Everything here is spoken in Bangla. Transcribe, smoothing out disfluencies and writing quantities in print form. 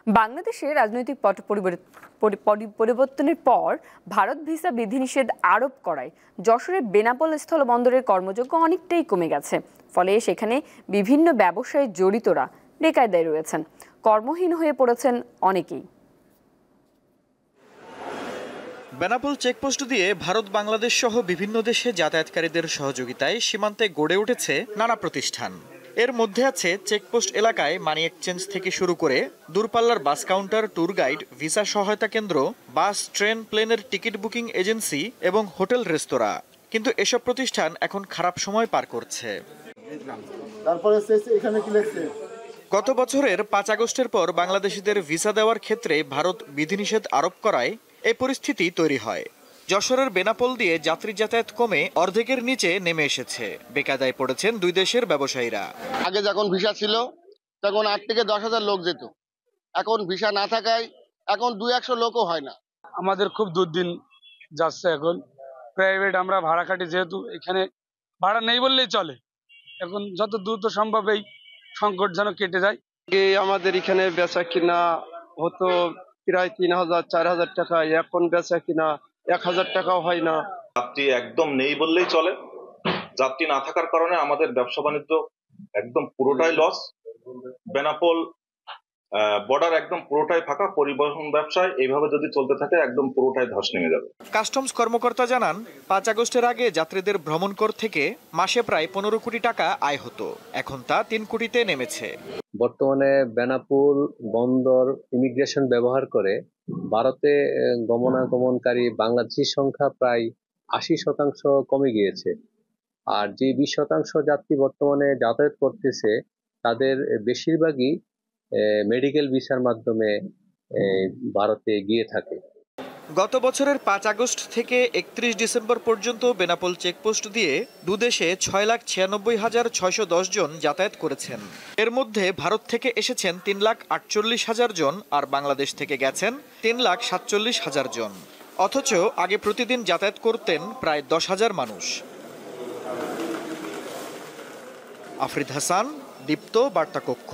বাংলাদেশে রাজনৈতিক পট পরিবর্তনের পর ভারত ভিসা বিধিনিষেধ আরোপ করায় যশোরের বেনাপোল স্থলবন্দরের কর্মযোগ্য অনেকটাই কমে গেছে। ফলে সেখানে বিভিন্ন ব্যবসায় জড়িতরা বেকায়দায় রয়েছেন, কর্মহীন হয়ে পড়েছেন অনেকেই। বেনাপোল চেকপোস্ট দিয়ে ভারত বাংলাদেশ সহ বিভিন্ন দেশে যাতায়াতকারীদের সহযোগিতায় সীমান্তে গড়ে উঠেছে নানা প্রতিষ্ঠান। এর মধ্যে আছে চেকপোস্ট এলাকায় মানি এক্সচেঞ্জ থেকে শুরু করে দূরপাল্লার bus counter, tour guide, visa সহায়তা কেন্দ্র, বাস, ট্রেন, প্লেনের টিকিট বুকিং এজেন্সি এবং হোটেল রেস্তোরাঁ। কিন্তু এসব প্রতিষ্ঠান এখন খারাপ সময় পার করছে। গত বছরের 5 আগস্টের পর বাংলাদেশিদের ভিসা দেওয়ার ক্ষেত্রে ভারত বিধিনিষেধ আরোপ করায় এই পরিস্থিতি তৈরি হয়। যশোরের বেনাপোল দিয়ে যাত্রী যাতায়াত কমে অর্ধেকের নিচে নেমে এসেছে। বেকায়দায় পড়েছেন দুই দেশের ব্যবসায়ীরা। আগে যখন ভিসা ছিল তখন 8 থেকে 10,000 লোক যেত, এখন ভিসা না থাকায় এখন 200 লোকও হয় না। আমাদের খুব দুর্দিন যাচ্ছে। এখন প্রাইভেট আমরা ভাড়া খাটি, যেহেতু এখানে ভাড়া নেই বললেই চলে। এখন যত দ্রুত সম্ভব এই সংকট যেন কেটে যায়। আমাদের এখানে বেচা কিনা হতো প্রায় 3,000-4,000 টাকা, এখন বেচা কিনা 1,000 টাকাও হয় না। যাত্রী একদম নেই বললেই চলে। যাত্রী না থাকার কারণে আমাদের ব্যবসা বাণিজ্য একদম পুরোটাই লস। বেনাপোল বর্ডার একদম পুরোটাই ফাঁকা। পরিবহন ব্যবসায় এইভাবে যদি চলতে থাকে একদম পুরোটাই ধস নেমে যাবে। কাস্টমস কর্মকর্তা জানান, 5 আগস্টের আগে যাত্রীদের ভ্রমণ কর থেকে মাসে প্রায় 15 কোটি টাকা আয় হতো, এখন তা 3 কোটিতে নেমেছে। বর্তমানে বেনাপোল বন্দর ইমিগ্রেশন ব্যবহার করে ভারতে গমনাগমনকারী বাংলাদেশির সংখ্যা প্রায় 80% কমে গিয়েছে। আর যে 20% যাত্রী বর্তমানে যাতায়াত করতেছে তাদের বেশিরভাগই মেডিকেল ভিসার মাধ্যমে ভারতে গিয়ে থাকে। গত বছরের 5 আগস্ট থেকে 31 ডিসেম্বর পর্যন্ত বেনাপোল চেকপোস্ট দিয়ে দুদেশে 6,96,610 জন যাতায়াত করেছেন। এর মধ্যে ভারত থেকে এসেছেন 3,48,000 জন, আর বাংলাদেশ থেকে গেছেন 3,47,000 জন। অথচ আগে প্রতিদিন যাতায়াত করতেন প্রায় 10,000 মানুষ। আফরিদ হাসান, দীপ্ত বার্তা কক্ষ।